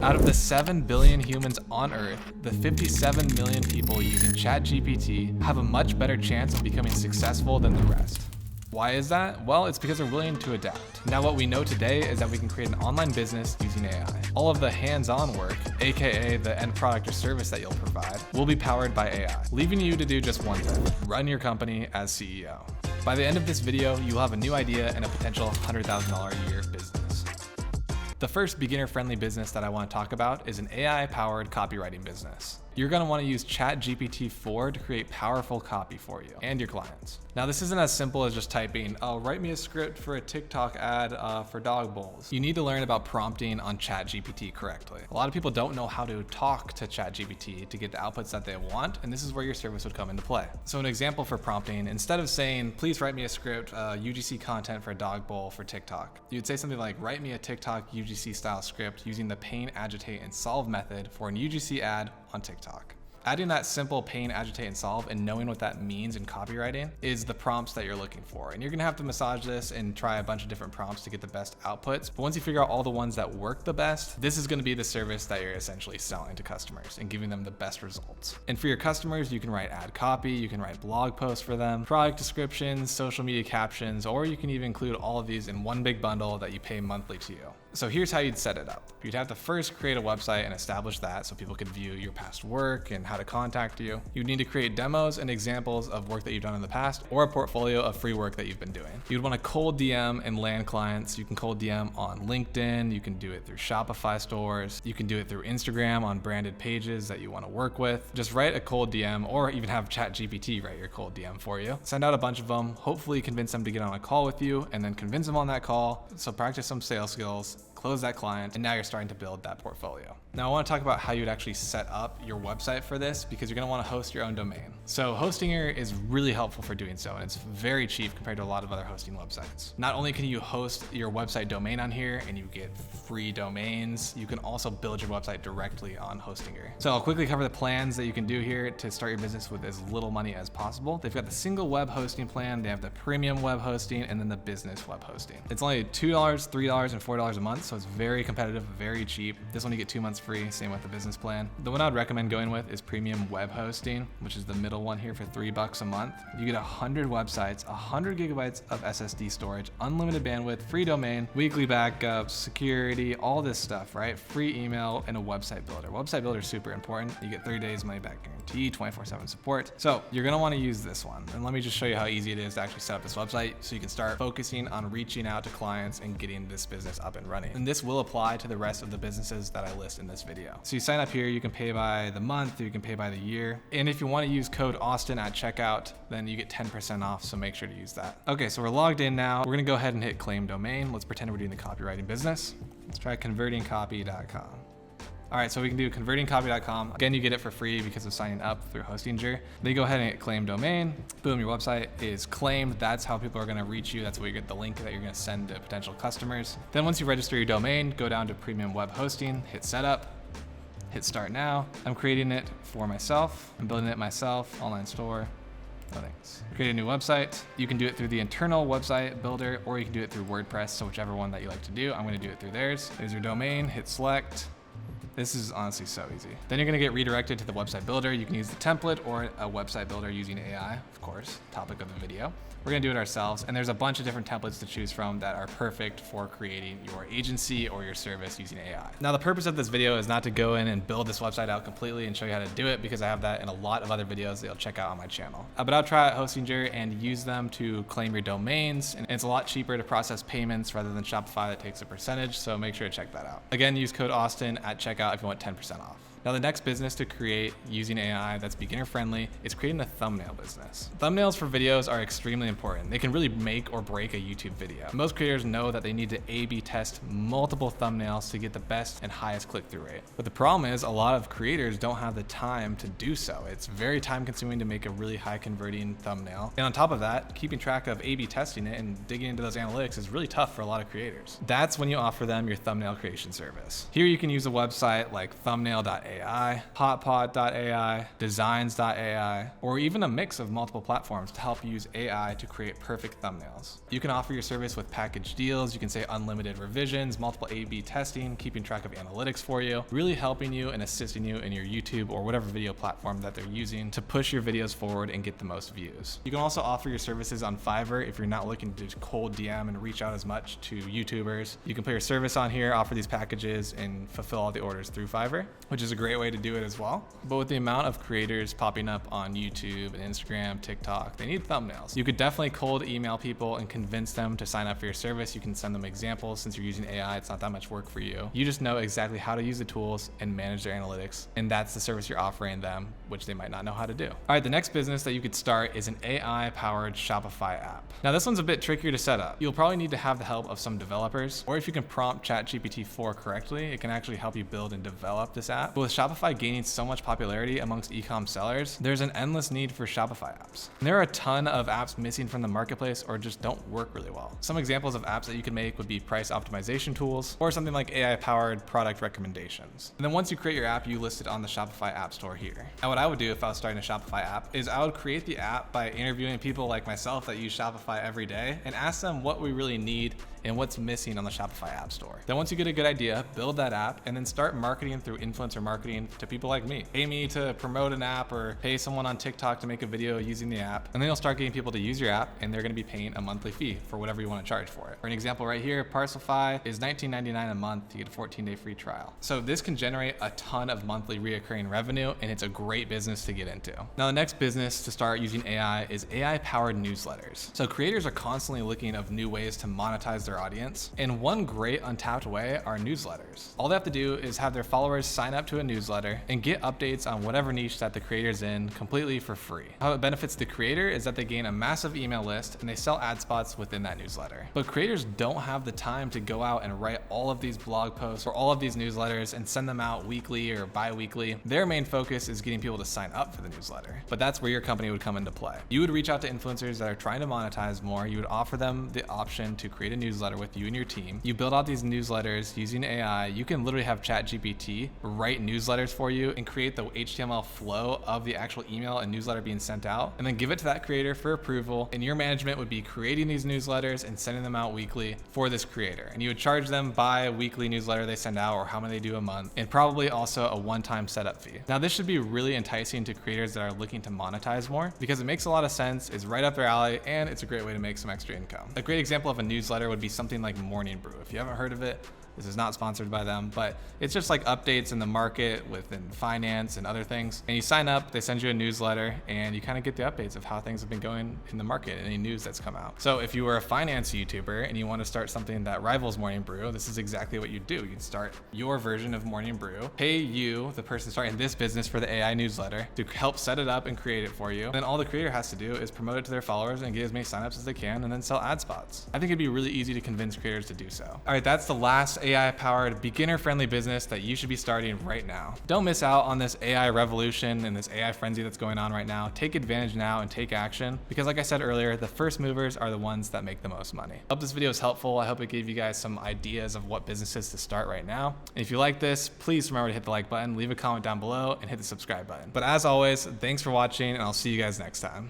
Out of the 7 billion humans on Earth, the 57 million people using ChatGPT have a much better chance of becoming successful than the rest. Why is that? Well, it's because they're willing to adapt. Now, what we know today is that we can create an online business using AI. All of the hands-on work, aka the end product or service that you'll provide, will be powered by AI, leaving you to do just one thing: run your company as CEO. By the end of this video, you'll have a new idea and a potential $100,000 a year business. The first beginner-friendly business that I want to talk about is an AI-powered copywriting business. You're going to want to use GPT-4 to create powerful copy for you and your clients. Now, this isn't as simple as just typing, oh, write me a script for a TikTok ad for dog bowls. You need to learn about prompting on ChatGPT correctly. A lot of people don't know how to talk to ChatGPT to get the outputs that they want, and this is where your service would come into play. So an example for prompting, instead of saying, please write me a script, UGC content for a dog bowl for TikTok, you'd say something like, write me a TikTok UGC style script using the pain, agitate, and solve method for an UGC ad on TikTok. Adding that simple pain, agitate, and solve and knowing what that means in copywriting is the prompts that you're looking for. And you're gonna have to massage this and try a bunch of different prompts to get the best outputs. But once you figure out all the ones that work the best, this is gonna be the service that you're essentially selling to customers and giving them the best results. And for your customers, you can write ad copy, you can write blog posts for them, product descriptions, social media captions, or you can even include all of these in one big bundle that you pay monthly to you. So here's how you'd set it up. You'd have to first create a website and establish that so people could view your past work and how to contact you. You'd need to create demos and examples of work that you've done in the past or a portfolio of free work that you've been doing. You'd want to cold DM and land clients. You can cold DM on LinkedIn. You can do it through Shopify stores. You can do it through Instagram on branded pages that you want to work with. Just write a cold DM or even have ChatGPT write your cold DM for you. Send out a bunch of them, hopefully convince them to get on a call with you, and then convince them on that call. So practice some sales skills, close that client, and now you're starting to build that portfolio. Now I want to talk about how you'd actually set up your website for this, because you're going to want to host your own domain. So Hostinger is really helpful for doing so, and it's very cheap compared to a lot of other hosting websites. Not only can you host your website domain on here and you get free domains, you can also build your website directly on Hostinger. So I'll quickly cover the plans that you can do here to start your business with as little money as possible. They've got the single web hosting plan, they have the premium web hosting, and then the business web hosting. It's only $2, $3, and $4 a month, so it's very competitive, very cheap. This one you get 2 months free, same with the business plan. The one I'd recommend going with is premium web hosting, which is the middle one here for $3 a month. You get 100 websites, 100 gigabytes of SSD storage, unlimited bandwidth, free domain, weekly backups, security, all this stuff, right? Free email, and a website builder. Website builder is super important. You get 30 days money back guarantee, 24/7 support. So you're gonna wanna use this one. And let me just show you how easy it is to actually set up this website so you can start focusing on reaching out to clients and getting this business up and running. And this will apply to the rest of the businesses that I list in this video. So you sign up here, you can pay by the month, or you can pay by the year. And if you want to use code Austin at checkout, then you get 10% off, so make sure to use that. Okay, so we're logged in now. We're gonna go ahead and hit claim domain. Let's pretend we're doing the copywriting business. Let's try convertingcopy.com. All right, so we can do convertingcopy.com. Again, you get it for free because of signing up through Hostinger. Then you go ahead and hit claim domain. Boom, your website is claimed. That's how people are gonna reach you. That's where you get the link that you're gonna send to potential customers. Then once you register your domain, go down to premium web hosting, hit setup, hit start now. I'm creating it for myself. I'm building it myself, online store. No thanks. Create a new website. You can do it through the internal website builder, or you can do it through WordPress, so whichever one that you like to do. I'm gonna do it through theirs. There's your domain, hit select. This is honestly so easy. Then you're gonna get redirected to the website builder. You can use the template or a website builder using AI, of course, topic of the video. We're gonna do it ourselves, and there's a bunch of different templates to choose from that are perfect for creating your agency or your service using AI. Now, the purpose of this video is not to go in and build this website out completely and show you how to do it, because I have that in a lot of other videos that you'll check out on my channel. But I'll try out Hostinger and use them to claim your domains, and it's a lot cheaper to process payments rather than Shopify that takes a percentage, so make sure to check that out. Again, use code Austin at checkout if you want 10% off. Now, the next business to create using AI that's beginner friendly is creating a thumbnail business. Thumbnails for videos are extremely important. They can really make or break a YouTube video. Most creators know that they need to A/B test multiple thumbnails to get the best and highest click-through rate. But the problem is a lot of creators don't have the time to do so. It's very time consuming to make a really high converting thumbnail. And on top of that, keeping track of A/B testing it and digging into those analytics is really tough for a lot of creators. That's when you offer them your thumbnail creation service. Here you can use a website like thumbnail.ai Hotpot.ai, Hotpot.ai, Designs.ai, or even a mix of multiple platforms to help you use AI to create perfect thumbnails. You can offer your service with package deals. You can say unlimited revisions, multiple A/B testing, keeping track of analytics for you, really helping you and assisting you in your YouTube or whatever video platform that they're using to push your videos forward and get the most views. You can also offer your services on Fiverr if you're not looking to just cold DM and reach out as much to YouTubers. You can put your service on here, offer these packages, and fulfill all the orders through Fiverr, which is a great way to do it as well. But with the amount of creators popping up on YouTube and Instagram, TikTok, they need thumbnails. You could definitely cold email people and convince them to sign up for your service. You can send them examples. Since you're using AI, it's not that much work for you. You just know exactly how to use the tools and manage their analytics, and that's the service you're offering them, which they might not know how to do. All right, the next business that you could start is an AI-powered Shopify app. Now, this one's a bit trickier to set up. You'll probably need to have the help of some developers, or if you can prompt GPT-4 correctly, it can actually help you build and develop this app. But with Shopify gaining so much popularity amongst e-com sellers, there's an endless need for Shopify apps. And there are a ton of apps missing from the marketplace or just don't work really well. Some examples of apps that you can make would be price optimization tools or something like AI-powered product recommendations. And then once you create your app, you list it on the Shopify App Store here. Now, what I would do if I was starting a Shopify app is I would create the app by interviewing people like myself that use Shopify every day and ask them what we really need and what's missing on the Shopify App Store. Then once you get a good idea, build that app and then start marketing through influencer marketing to people like me. Pay me to promote an app or pay someone on TikTok to make a video using the app. And then you'll start getting people to use your app and they're gonna be paying a monthly fee for whatever you wanna charge for it. For an example right here, Parcelify is $19.99 a month to get a 14-day free trial. So this can generate a ton of monthly reoccurring revenue and it's a great business to get into. Now the next business to start using AI is AI-powered newsletters. So creators are constantly looking of new ways to monetize their audience. And one great untapped way are newsletters. All they have to do is have their followers sign up to a newsletter and get updates on whatever niche that the creator's in completely for free. How it benefits the creator is that they gain a massive email list and they sell ad spots within that newsletter. But creators don't have the time to go out and write all of these blog posts or all of these newsletters and send them out weekly or bi-weekly. Their main focus is getting people to sign up for the newsletter. But that's where your company would come into play. You would reach out to influencers that are trying to monetize more. You would offer them the option to create a newsletter with you and your team. You build out these newsletters using AI. You can literally have ChatGPT write newsletters for you and create the HTML flow of the actual email and newsletter being sent out, and then give it to that creator for approval. And your management would be creating these newsletters and sending them out weekly for this creator. And you would charge them by weekly newsletter they send out or how many they do a month, and probably also a one-time setup fee. Now, this should be really enticing to creators that are looking to monetize more because it makes a lot of sense, is right up their alley, and it's a great way to make some extra income. A great example of a newsletter would be something like Morning Brew. If you haven't heard of it, this is not sponsored by them, but it's just like updates in the market within finance and other things. And you sign up, they send you a newsletter, and you kind of get the updates of how things have been going in the market and any news that's come out. So if you were a finance YouTuber and you want to start something that rivals Morning Brew, this is exactly what you'd do. You'd start your version of Morning Brew, pay you, the person starting this business, for the AI newsletter to help set it up and create it for you. Then all the creator has to do is promote it to their followers and get as many signups as they can and then sell ad spots. I think it'd be really easy to convince creators to do so. All right, that's the last AI-powered, beginner-friendly business that you should be starting right now. Don't miss out on this AI revolution and this AI frenzy that's going on right now. Take advantage now and take action because, like I said earlier, the first movers are the ones that make the most money. I hope this video is helpful. I hope it gave you guys some ideas of what businesses to start right now. And if you like this, please remember to hit the like button, leave a comment down below, and hit the subscribe button. But as always, thanks for watching, and I'll see you guys next time.